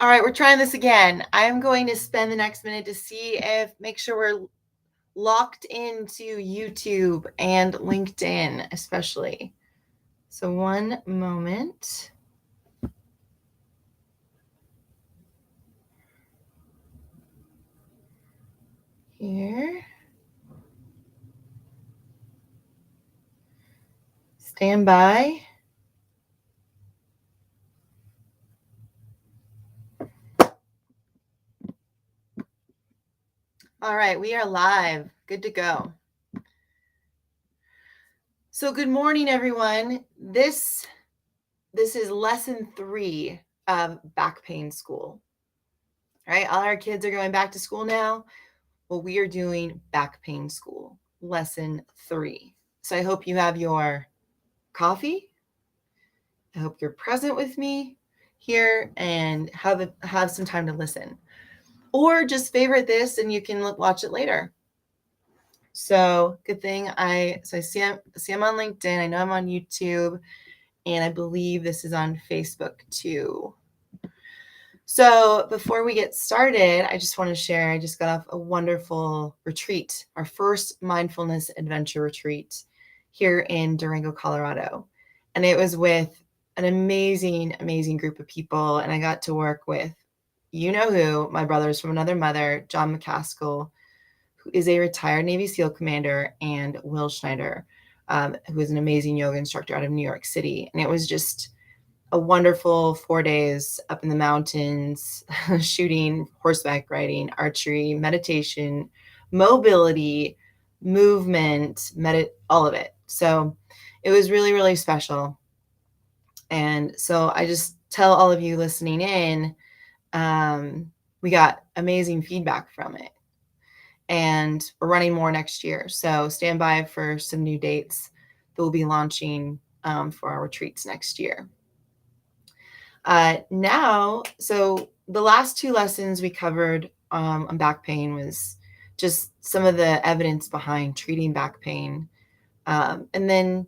All right, we're trying this again. I'm going to spend the next minute to make sure we're locked into YouTube and LinkedIn, especially. So one moment. Here. Stand by. All right, we are live. Good to go. So good morning, everyone. This is lesson 3 of back pain school. All right, all our kids are going back to school now. Well, we are doing back pain school, lesson 3. So I hope you have your coffee. I hope you're present with me here and have some time to listen. Or just favorite this and you can watch it later. So good thing I see I'm on LinkedIn. I know I'm on YouTube, and I believe this is on Facebook too. So before we get started, I just want to share, I just got off a wonderful retreat, our first mindfulness adventure retreat here in Durango, Colorado. And it was with an amazing, amazing group of people. And I got to work with, you know who, my brothers from another mother, John McCaskill, who is a retired Navy SEAL commander, and Will Schneider, who is an amazing yoga instructor out of New York City. And it was just a wonderful 4 days up in the mountains, shooting, horseback riding, archery, meditation, mobility, movement, all of it. So it was really, really special. And so I just tell all of you listening in, we got amazing feedback from it. And we're running more next year. So stand by for some new dates that we'll be launching for our retreats next year. So the last 2 lessons we covered on back pain was just some of the evidence behind treating back pain. And then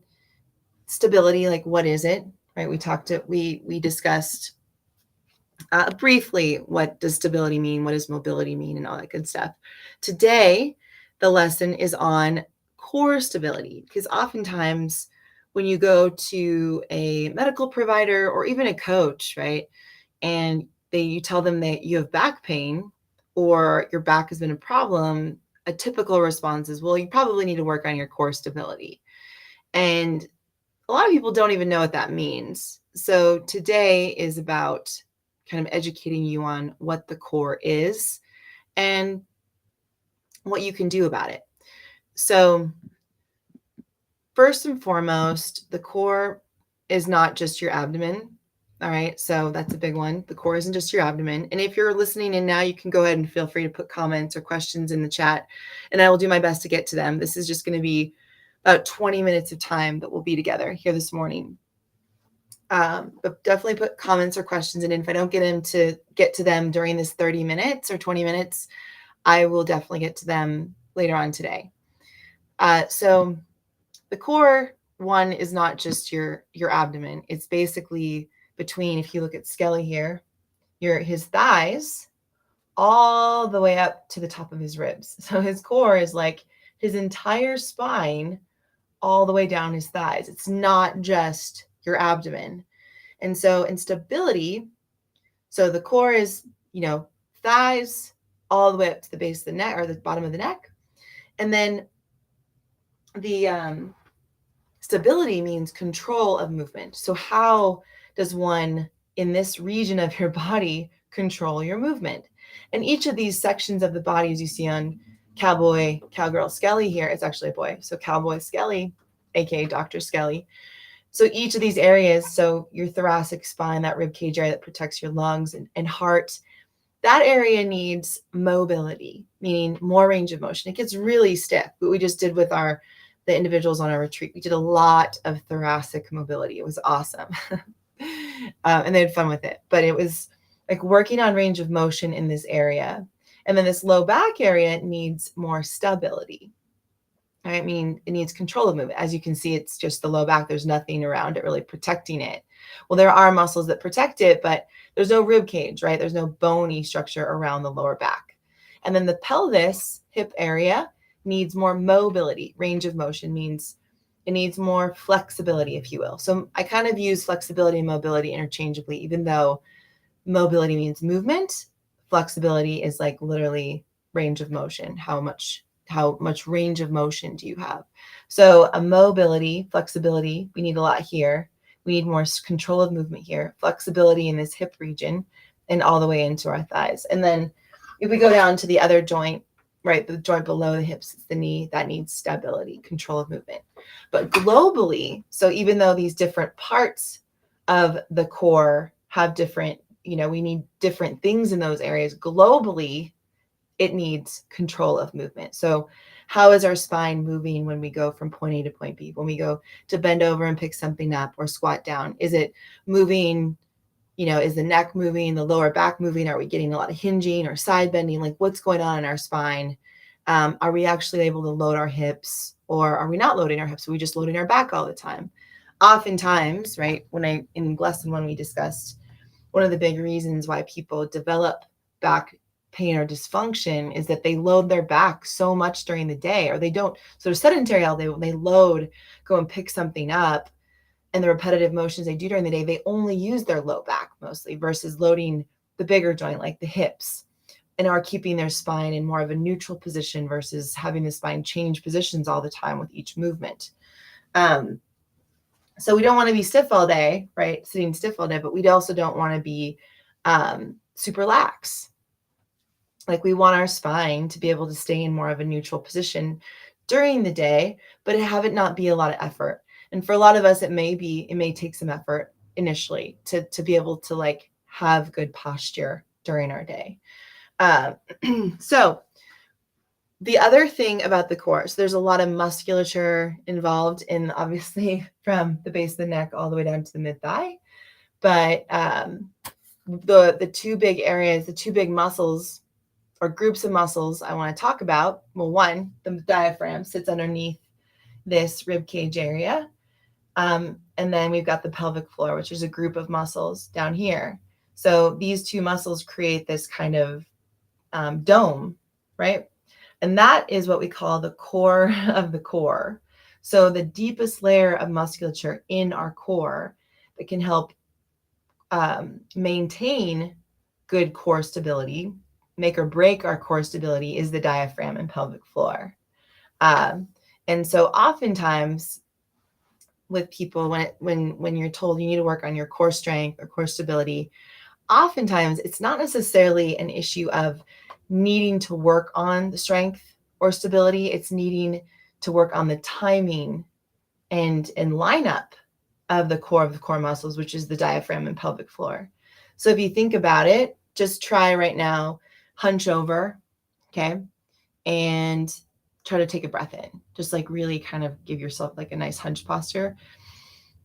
stability, like what is it, right? We discussed briefly, what does stability mean? What does mobility mean? And all that good stuff. Today, the lesson is on core stability, because oftentimes when you go to a medical provider or even a coach, right, and you tell them that you have back pain or your back has been a problem, a typical response is, well, you probably need to work on your core stability. And a lot of people don't even know what that means. So today is about kind of educating you on what the core is and what you can do about it. So first and foremost, the core is not just your abdomen. All right. So that's a big one. The core isn't just your abdomen. And if you're listening in now, you can go ahead and feel free to put comments or questions in the chat, and I will do my best to get to them. This is just going to be about 20 minutes of time that we'll be together here this morning. But definitely put comments or questions in. And if I don't get to them during this 30 minutes or 20 minutes, I will definitely get to them later on today. So the core one is not just your abdomen. It's basically between, if you look at Skelly here, his thighs all the way up to the top of his ribs. So his core is like his entire spine all the way down his thighs. It's not just your abdomen. And so in stability, so the core is, thighs all the way up to the base of the neck or the bottom of the neck. And then the stability means control of movement. So how does one in this region of your body control your movement? And each of these sections of the body, as you see on Cowgirl Skelly here, it's actually a boy. So Cowboy Skelly, aka Dr. Skelly. So each of these areas, so your thoracic spine, that rib cage area that protects your lungs and heart, that area needs mobility, meaning more range of motion. It gets really stiff. But we just did with the individuals on our retreat, we did a lot of thoracic mobility. It was awesome. And they had fun with it. But it was like working on range of motion in this area. And then this low back area needs more stability. I mean, it needs control of movement. As you can see, it's just the low back. There's nothing around it really protecting it. Well, there are muscles that protect it, but there's no rib cage, right? There's no bony structure around the lower back. And then the pelvis, hip area, needs more mobility. Range of motion means it needs more flexibility, if you will. So I kind of use flexibility and mobility interchangeably, even though mobility means movement. Flexibility is like literally range of motion. How much range of motion do you have? So a mobility, flexibility, we need a lot here. We need more control of movement here, flexibility in this hip region and all the way into our thighs. And then if we go down to the other joint, right, the joint below the hips, it's the knee, that needs stability, control of movement. But globally, so even though these different parts of the core have different, we need different things in those areas, globally, it needs control of movement. So how is our spine moving when we go from point A to point B? When we go to bend over and pick something up or squat down, is it moving? Is the neck moving, the lower back moving? Are we getting a lot of hinging or side bending? Like what's going on in our spine? Are we actually able to load our hips, or are we not loading our hips? Are we just loading our back all the time? Oftentimes, right, in lesson 1, we discussed one of the big reasons why people develop back pain or dysfunction is that they load their back so much during the day, or they don't. So they're sedentary all day. When they load, go and pick something up, and the repetitive motions they do during the day, they only use their low back mostly versus loading the bigger joint like the hips, and are keeping their spine in more of a neutral position versus having the spine change positions all the time with each movement. So we don't want to be stiff all day, right? Sitting stiff all day, but we also don't want to be super lax. Like we want our spine to be able to stay in more of a neutral position during the day, but have it not be a lot of effort. And for a lot of us, it may take some effort initially to be able to like have good posture during our day. So the other thing about the core, so there's a lot of musculature involved in, obviously, from the base of the neck all the way down to the mid-thigh. But the two big areas, the two big muscles or groups of muscles I want to talk about, well, one, the diaphragm sits underneath this rib cage area. And then we've got the pelvic floor, which is a group of muscles down here. So these two muscles create this kind of dome, right? And that is what we call the core of the core. So the deepest layer of musculature in our core that can help maintain good core stability, make or break our core stability, is the diaphragm and pelvic floor. And so oftentimes with people, when you're told you need to work on your core strength or core stability, oftentimes it's not necessarily an issue of needing to work on the strength or stability. It's needing to work on the timing and lineup of the core muscles, which is the diaphragm and pelvic floor. So if you think about it, just try right now, hunch over, okay, and try to take a breath in. Just like really kind of give yourself like a nice hunch posture.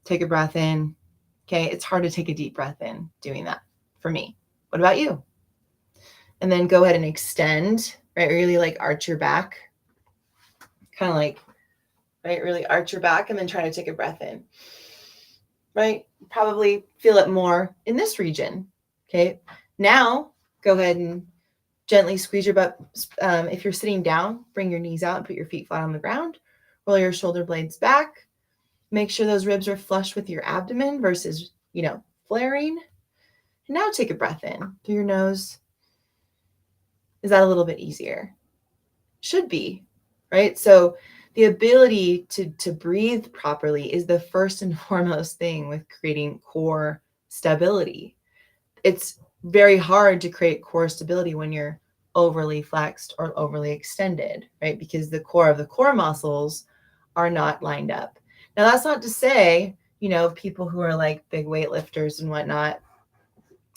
Take a breath in. Okay, it's hard to take a deep breath in doing that for me. What about you? And then go ahead and extend, right? Really like arch your back. Kind of like, right? Really arch your back and then try to take a breath in, right? Probably feel it more in this region. Okay. Now go ahead and gently squeeze your butt. If you're sitting down, bring your knees out and put your feet flat on the ground. Roll your shoulder blades back. Make sure those ribs are flush with your abdomen versus, flaring. And now take a breath in through your nose. Is that a little bit easier? Should be, right? So the ability to breathe properly is the first and foremost thing with creating core stability. It's very hard to create core stability when you're overly flexed or overly extended, right? Because the core of the core muscles are not lined up. Now, that's not to say, people who are like big weightlifters and whatnot,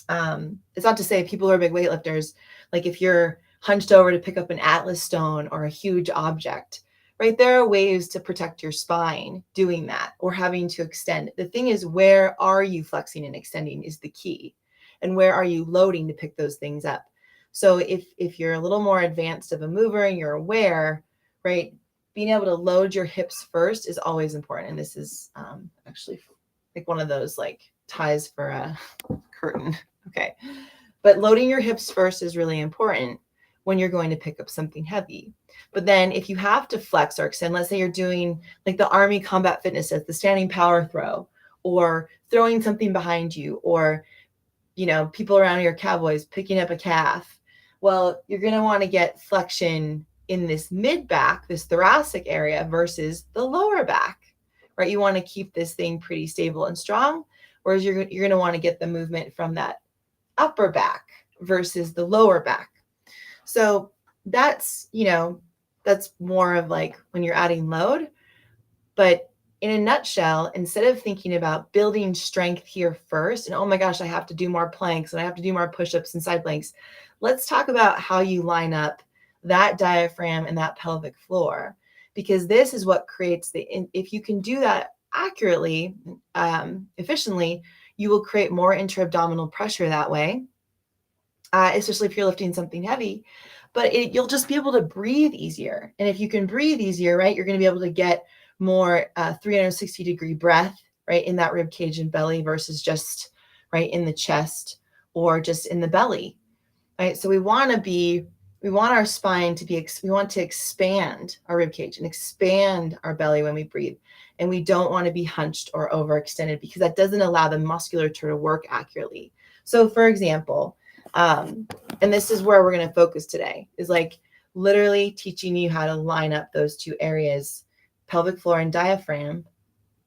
it's not to say people who are big weightlifters, like if you're hunched over to pick up an Atlas stone or a huge object, right? There are ways to protect your spine doing that or having to extend. The thing is, where are you flexing and extending is the key. And where are you loading to pick those things up? So if you're a little more advanced of a mover and you're aware, right, being able to load your hips first is always important. And this is actually like one of those like ties for a curtain. Okay. But loading your hips first is really important when you're going to pick up something heavy. But then if you have to flex or extend, let's say you're doing like the Army Combat Fitness says, the standing power throw, or throwing something behind you, or, you know, people around your cowboys picking up a calf. Well, you're going to want to get flexion in this mid back, this thoracic area versus the lower back, right? You want to keep this thing pretty stable and strong, whereas you're going to want to get the movement from that upper back versus the lower back. So that's, you know, that's more of like when you're adding load. But in a nutshell, instead of thinking about building strength here first, and oh my gosh, I have to do more planks and I have to do more push-ups and side planks, let's talk about how you line up that diaphragm and that pelvic floor, because this is what creates if you can do that accurately, efficiently, you will create more intra-abdominal pressure that way, especially if you're lifting something heavy. But you'll just be able to breathe easier. And if you can breathe easier, right, you're going to be able to get more 360-degree breath, right, in that rib cage and belly versus just right in the chest or just in the belly, right? So we want our spine to be, we want to expand our rib cage and expand our belly when we breathe. And we don't want to be hunched or overextended because that doesn't allow the musculature to work accurately. So for example, and this is where we're going to focus today, is like literally teaching you how to line up those two areas, pelvic floor and diaphragm,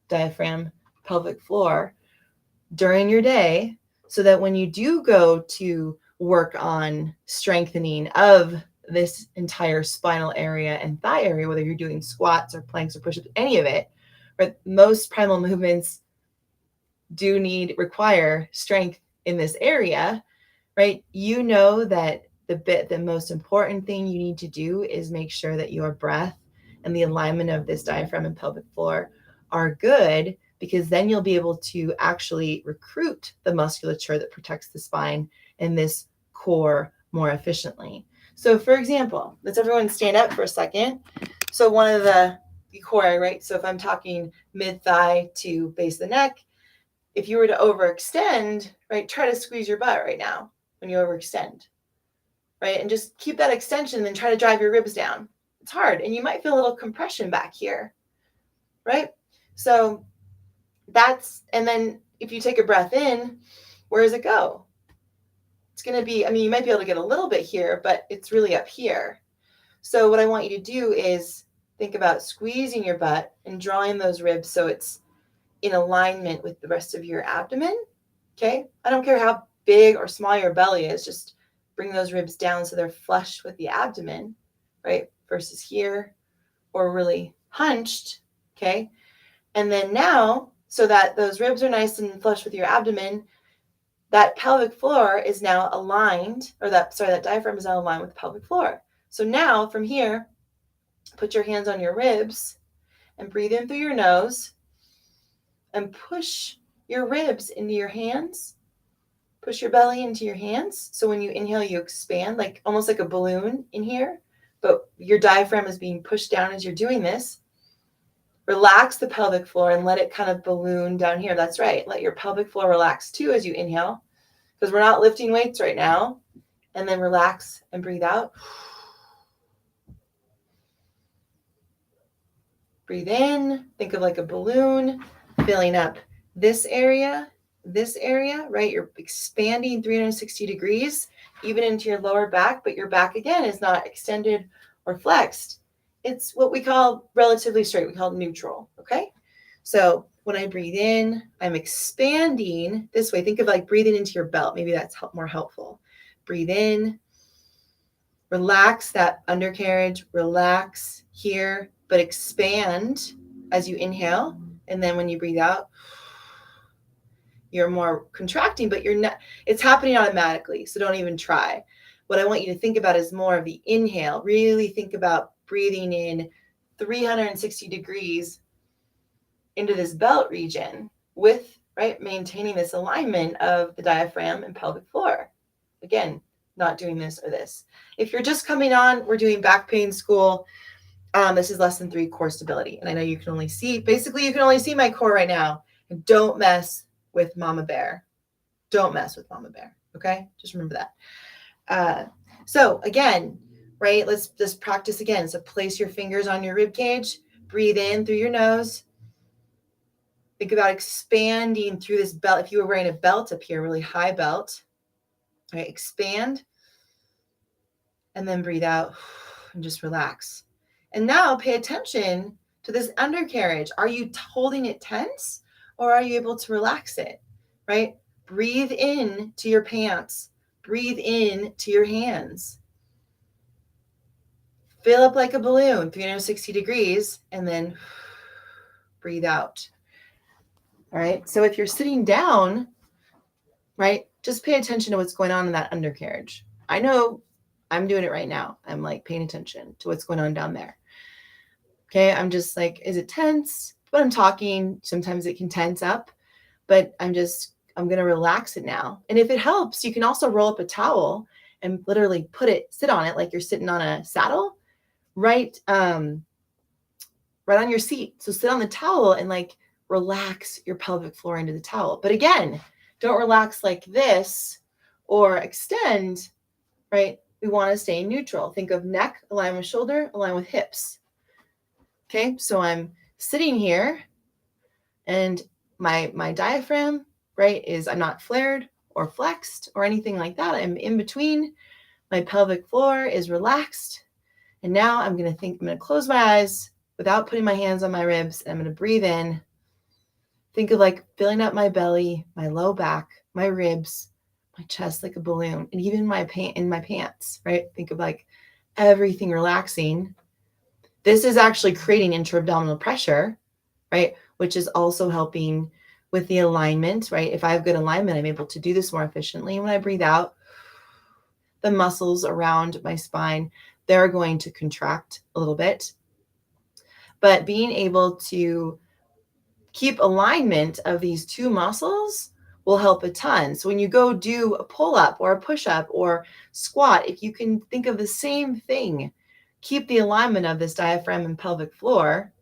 pelvic floor, during your day, so that when you do go to work on strengthening of this entire spinal area and thigh area, whether you're doing squats or planks or push-ups, any of it, but most primal movements do require strength in this area, right? You know that the most important thing you need to do is make sure that your breath and the alignment of this diaphragm and pelvic floor are good, because then you'll be able to actually recruit the musculature that protects the spine and this core more efficiently. So for example, let's everyone stand up for a second. So one of the core, right? So if I'm talking mid-thigh to base of the neck, if you were to overextend, right, try to squeeze your butt right now when you overextend, right? And just keep that extension and then try to drive your ribs down. It's hard. And you might feel a little compression back here, right? So and then if you take a breath in, where does it go? It's going to be, I mean, you might be able to get a little bit here, but it's really up here. So what I want you to do is think about squeezing your butt and drawing those ribs so it's in alignment with the rest of your abdomen. Okay. I don't care how big or small your belly is, just bring those ribs down so they're flush with the abdomen, right? Versus here or really hunched. Okay. And then now, so that those ribs are nice and flush with your abdomen, that pelvic floor is now aligned, or that diaphragm is now aligned with the pelvic floor. So now from here, put your hands on your ribs and breathe in through your nose and push your ribs into your hands. Push your belly into your hands. So when you inhale, you expand, like almost like a balloon in here, but your diaphragm is being pushed down as you're doing this. Relax the pelvic floor and let it kind of balloon down here. That's right. Let your pelvic floor relax too as you inhale, because we're not lifting weights right now. And then relax and breathe out. Breathe in. Think of like a balloon filling up this area, right? You're expanding 360 degrees, even into your lower back, but your back again is not extended or flexed. It's what we call relatively straight. We call it neutral, okay? So when I breathe in, I'm expanding this way. Think of like breathing into your belt. Maybe that's more helpful. Breathe in, relax that undercarriage, relax here, but expand as you inhale. And then when you breathe out, you're more contracting, but you're not, it's happening automatically. So don't even try. What I want you to think about is more of the inhale. Really think about breathing in 360 degrees into this belt region with, right, maintaining this alignment of the diaphragm and pelvic floor. Again, not doing this or this. If you're just coming on, we're doing back pain school. This is lesson 3, core stability. And I know you can only see, basically you can only see my core right now. Don't mess with Mama Bear. Don't mess with Mama Bear. Okay? Just remember that. So again, right? Let's just practice again. So place your fingers on your rib cage. Breathe in through your nose. Think about expanding through this belt. If you were wearing a belt up here, really high belt, right? Expand and then breathe out and just relax. And now pay attention to this undercarriage. Are you holding it tense or are you able to relax it, right? Breathe in to your pants. Breathe in to your hands. Fill up like a balloon, 360 degrees, and then breathe out. All right. So if you're sitting down, right, just pay attention to what's going on in that undercarriage. I know I'm doing it right now. I'm like paying attention to what's going on down there. Okay. I'm just like, is it tense? When I'm talking, sometimes it can tense up, but I'm going to relax it now. And if it helps, you can also roll up a towel and literally sit on it like you're sitting on a saddle, right on your seat. So sit on the towel and like relax your pelvic floor into the towel. But again, don't relax like this or extend, right? We want to stay neutral. Think of neck, align with shoulder, align with hips. Okay, so I'm sitting here and my diaphragm, right, I'm not flared or flexed or anything like that. I'm in between. My pelvic floor is relaxed. And now I'm going to close my eyes without putting my hands on my ribs. And I'm going to breathe in. Think of like filling up my belly, my low back, my ribs, my chest like a balloon, and even in my pants, right? Think of like everything relaxing. This is actually creating intra-abdominal pressure, right? Which is also helping with the alignment, right? If I have good alignment, I'm able to do this more efficiently. When I breathe out, the muscles around my spine, they're going to contract a little bit. But being able to keep alignment of these two muscles will help a ton. So when you go do a pull-up or a push-up or squat, if you can think of the same thing, keep the alignment of this diaphragm and pelvic floor,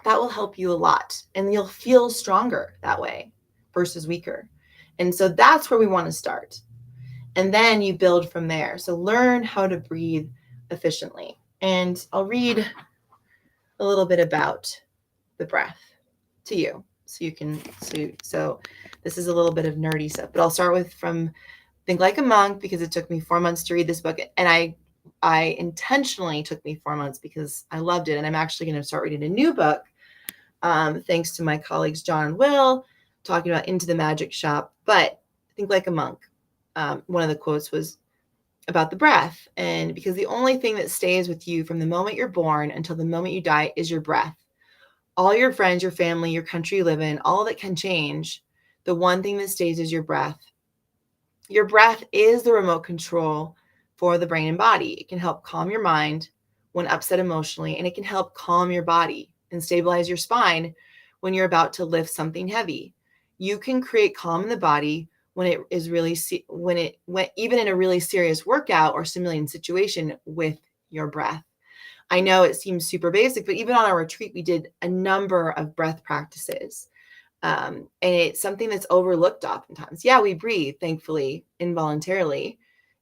that will help you a lot. And you'll feel stronger that way versus weaker. And so that's where we want to start. And then you build from there. So learn how to breathe efficiently. And I'll read a little bit about the breath to you so you can so this is a little bit of nerdy stuff, but I'll start with from Think Like a Monk because it took me 4 months to read this book, and I intentionally took me 4 months because I loved it. And I'm actually going to start reading a new book thanks to my colleagues John and Will, talking about Into the Magic Shop. But Think Like a Monk, one of the quotes was about the breath, and because the only thing that stays with you from the moment you're born until the moment you die is your breath. All your friends, your family, your country you live in, all that can change. The one thing that stays is your breath. Your breath is the remote control for the brain and body. It can help calm your mind when upset emotionally, and it can help calm your body and stabilize your spine when you're about to lift something heavy. You can create calm in the body when it is really, even in a really serious workout or stimulating situation with your breath. I know it seems super basic, but even on our retreat, we did a number of breath practices. And it's something that's overlooked oftentimes. Yeah, we breathe, thankfully, involuntarily.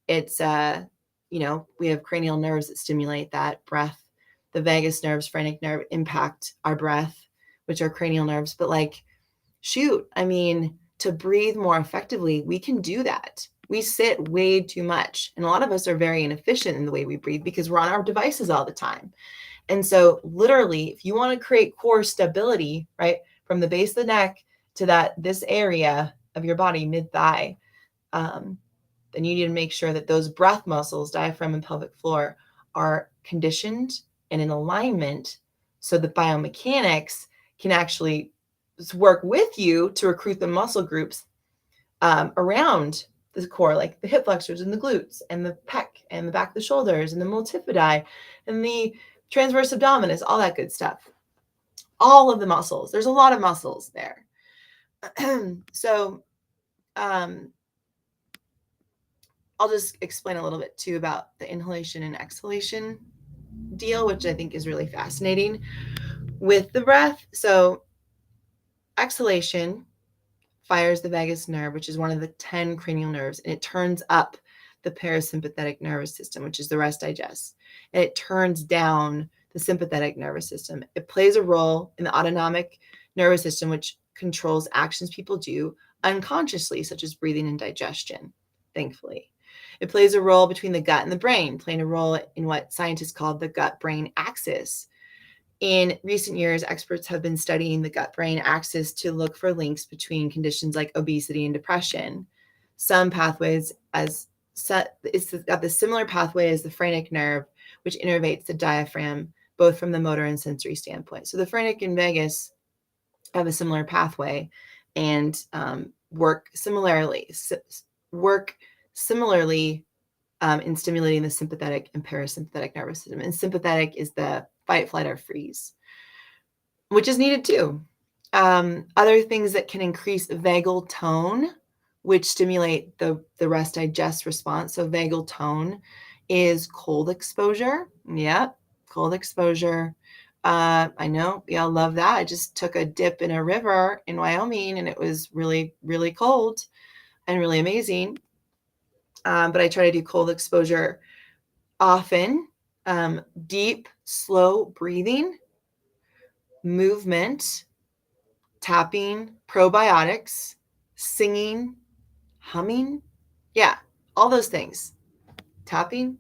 It's, we have cranial nerves that stimulate that breath. The vagus nerves, phrenic nerve impact our breath, which are cranial nerves. But to breathe more effectively, we can do that. We sit way too much. And a lot of us are very inefficient in the way we breathe because we're on our devices all the time. And so literally, if you want to create core stability, right, from the base of the neck to this area of your body, mid-thigh, then you need to make sure that those breath muscles, diaphragm and pelvic floor, are conditioned and in alignment so the biomechanics can actually work with you to recruit the muscle groups around the core, like the hip flexors and the glutes and the pec and the back of the shoulders and the multifidi and the transverse abdominis, all that good stuff. All of the muscles. There's a lot of muscles there. So I'll just explain a little bit too about the inhalation and exhalation deal, which I think is really fascinating with the breath. So exhalation fires the vagus nerve, which is one of the 10 cranial nerves, and it turns up the parasympathetic nervous system, which is the rest digest, and it turns down the sympathetic nervous system. It plays a role in the autonomic nervous system, which controls actions people do unconsciously, such as breathing and digestion, thankfully. It plays a role between the gut and the brain, playing a role in what scientists call the gut-brain axis. In recent years, experts have been studying the gut-brain axis to look for links between conditions like obesity and depression. Some pathways it's got the similar pathway as the phrenic nerve, which innervates the diaphragm, both from the motor and sensory standpoint. So the phrenic and vagus have a similar pathway and work similarly in stimulating the sympathetic and parasympathetic nervous system. And sympathetic is the fight, flight, or freeze, which is needed too. Other things that can increase vagal tone, which stimulate the rest digest response. So vagal tone is cold exposure. Yeah, cold exposure. I know we all love that. I just took a dip in a river in Wyoming and it was really, really cold and really amazing. But I try to do cold exposure often. Deep, slow breathing, movement, tapping, probiotics, singing, humming. Yeah, all those things. Tapping,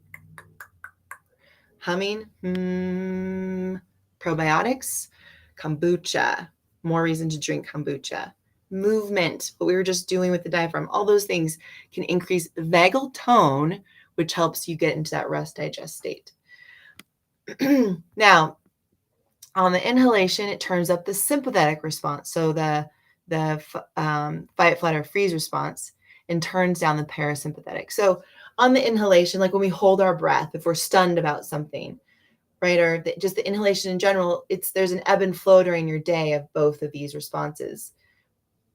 humming, probiotics, kombucha. More reason to drink kombucha. Movement, what we were just doing with the diaphragm. All those things can increase vagal tone, which helps you get into that rest digest state. Now, on the inhalation, it turns up the sympathetic response. So the fight, flight, or freeze response, and turns down the parasympathetic. So on the inhalation, like when we hold our breath, if we're stunned about something, right, or just the inhalation in general, there's an ebb and flow during your day of both of these responses,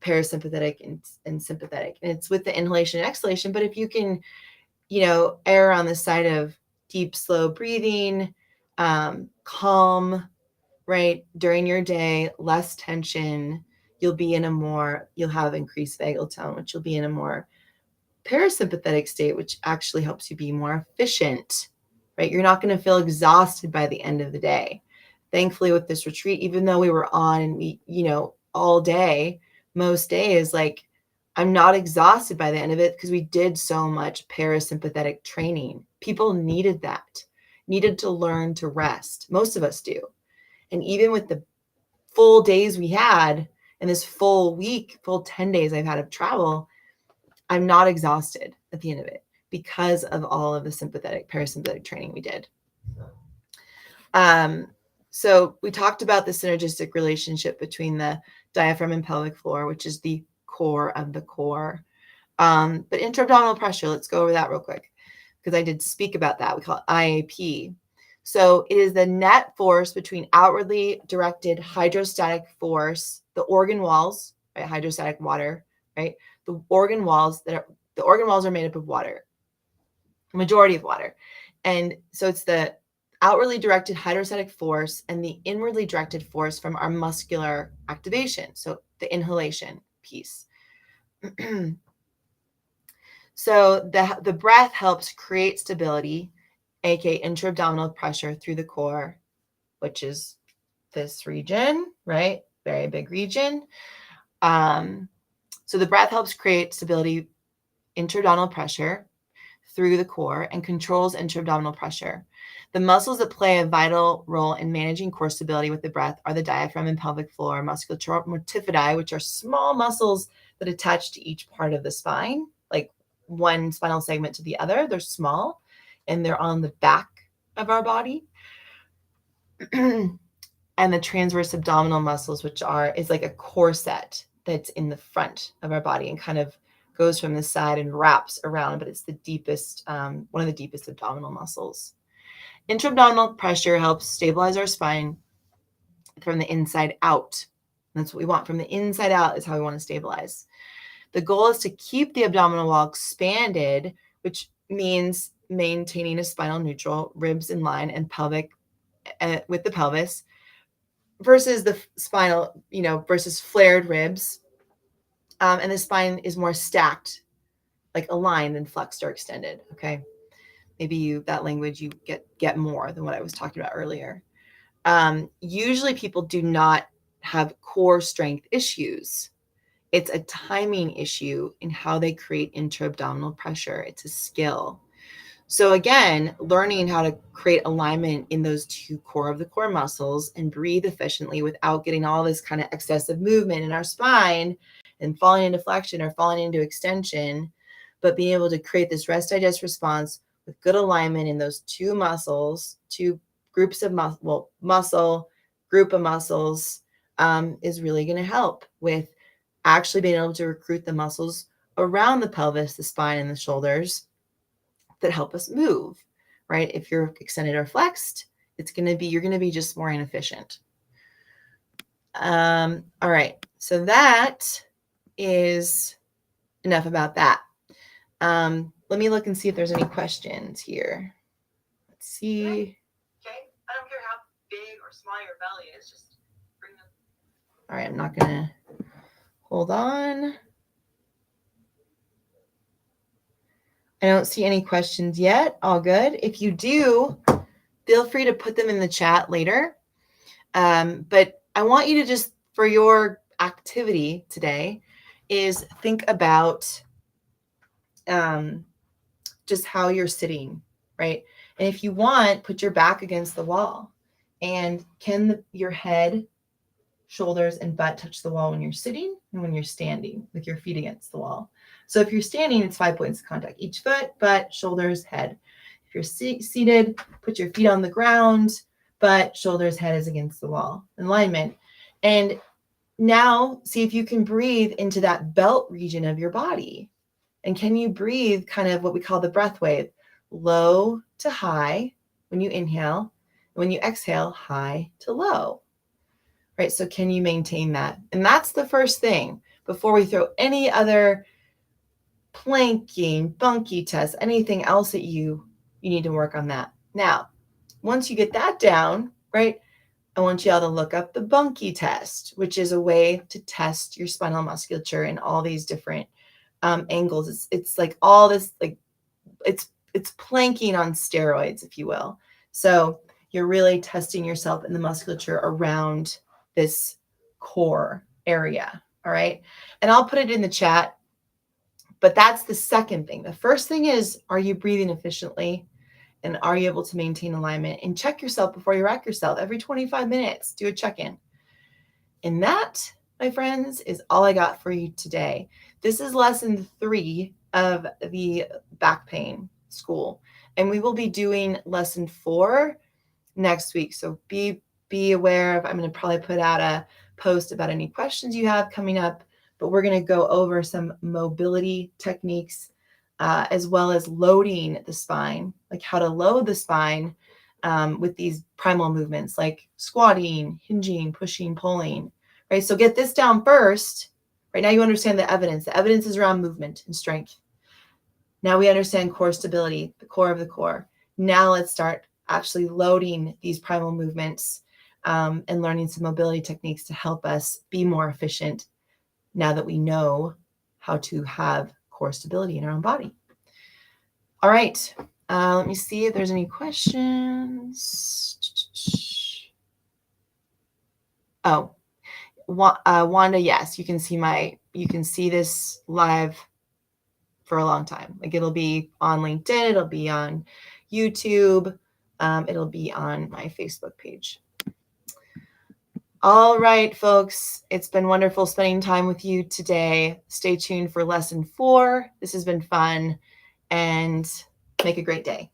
parasympathetic and sympathetic. And it's with the inhalation and exhalation. But if you can, err on the side of deep, slow breathing, calm, right, during your day, less tension, you'll have increased vagal tone, which you'll be in a more parasympathetic state, which actually helps you be more efficient, right? You're not going to feel exhausted by the end of the day. Thankfully, with this retreat, even though we were on, all day, most days, like I'm not exhausted by the end of it because we did so much parasympathetic training. People needed to learn to rest. Most of us do. And even with the full days we had and this full week, full 10 days I've had of travel, I'm not exhausted at the end of it because of all of the parasympathetic training we did. So we talked about the synergistic relationship between the diaphragm and pelvic floor, which is the core of the core. But intra-abdominal pressure, let's go over that real quick because I did speak about that. We call it IAP. So it is the net force between outwardly directed hydrostatic force, the organ walls, right? Hydrostatic water, right? The organ walls are made up of water, majority of water. And so it's the outwardly directed hydrostatic force and the inwardly directed force from our muscular activation. So the inhalation piece. So the breath helps create stability, aka intra-abdominal pressure through the core, which is this region, right? Very big region. So the breath helps create stability, intra-abdominal pressure through the core, and controls intra-abdominal pressure. The muscles that play a vital role in managing core stability with the breath are the diaphragm and pelvic floor musculature multifidi, which are small muscles that attach to each part of the spine, like one spinal segment to the other. They're small and they're on the back of our body. And the transverse abdominal muscles, which is like a corset that's in the front of our body and kind of goes from the side and wraps around, but it's the deepest, one of the deepest abdominal muscles. Intra-abdominal pressure helps stabilize our spine from the inside out. That's what we want. From the inside out is how we want to stabilize. The goal is to keep the abdominal wall expanded, which means maintaining a spinal neutral, ribs in line, and pelvic with the pelvis, versus the spinal, versus flared ribs, And the spine is more stacked, like aligned than flexed or extended. Okay. Maybe that language you get more than what I was talking about earlier. Usually people do not have core strength issues. It's a timing issue in how they create intra-abdominal pressure. It's a skill. So again, learning how to create alignment in those two core of the core muscles and breathe efficiently without getting all this kind of excessive movement in our spine and falling into flexion or falling into extension, but being able to create this rest digest response with good alignment in those two muscles, two groups of muscle, group of muscles, is really going to help with actually being able to recruit the muscles around the pelvis, the spine, and the shoulders that help us move, right? If you're extended or flexed, you're going to be just more inefficient. All right. So that is enough about that. Let me look and see if there's any questions here. Let's see. Okay. I don't care how big or small your belly is, just bring them. All right. I'm not going to hold on. I don't see any questions yet. All good. If you do, feel free to put them in the chat later. But I want you to just, for your activity today, is think about just how you're sitting, right? And if you want, put your back against the wall. And can your head, shoulders, and butt touch the wall when you're sitting and when you're standing with your feet against the wall? So if you're standing, it's 5 points of contact. Each foot, butt, shoulders, head. If you're seated, put your feet on the ground, butt, shoulders, head is against the wall. Alignment. And now see if you can breathe into that belt region of your body. And can you breathe kind of what we call the breath wave, low to high when you inhale, and when you exhale, high to low, right? So can you maintain that? And that's the first thing before we throw any other planking, bunkie test, anything else that you need to work on that. Now, once you get that down, right, I want you all to look up the Bunkie Test, which is a way to test your spinal musculature in all these different angles. It's like all this, like it's planking on steroids, if you will. So you're really testing yourself in the musculature around this core area. All right. And I'll put it in the chat, but that's the second thing. The first thing is, are you breathing efficiently? And are you able to maintain alignment? And check yourself before you wreck yourself. Every 25 minutes, do a check-in. And that, my friends, is all I got for you today. This is lesson 3 of the back pain school. And we will be doing lesson 4 next week. So be aware of, I'm going to probably put out a post about any questions you have coming up, but we're going to go over some mobility techniques, as well as loading the spine, like how to load the spine with these primal movements like squatting, hinging, pushing, pulling, right? So get this down first. Right now you understand the evidence. The evidence is around movement and strength. Now we understand core stability, the core of the core. Now let's start actually loading these primal movements and learning some mobility techniques to help us be more efficient now that we know how to have core stability in our own body. All right. Let me see if there's any questions. Oh, Wanda, yes, you can see this live for a long time. Like it'll be on LinkedIn, it'll be on YouTube, it'll be on my Facebook page. All right, folks, it's been wonderful spending time with you today. Stay tuned for lesson 4. This has been fun, and make a great day.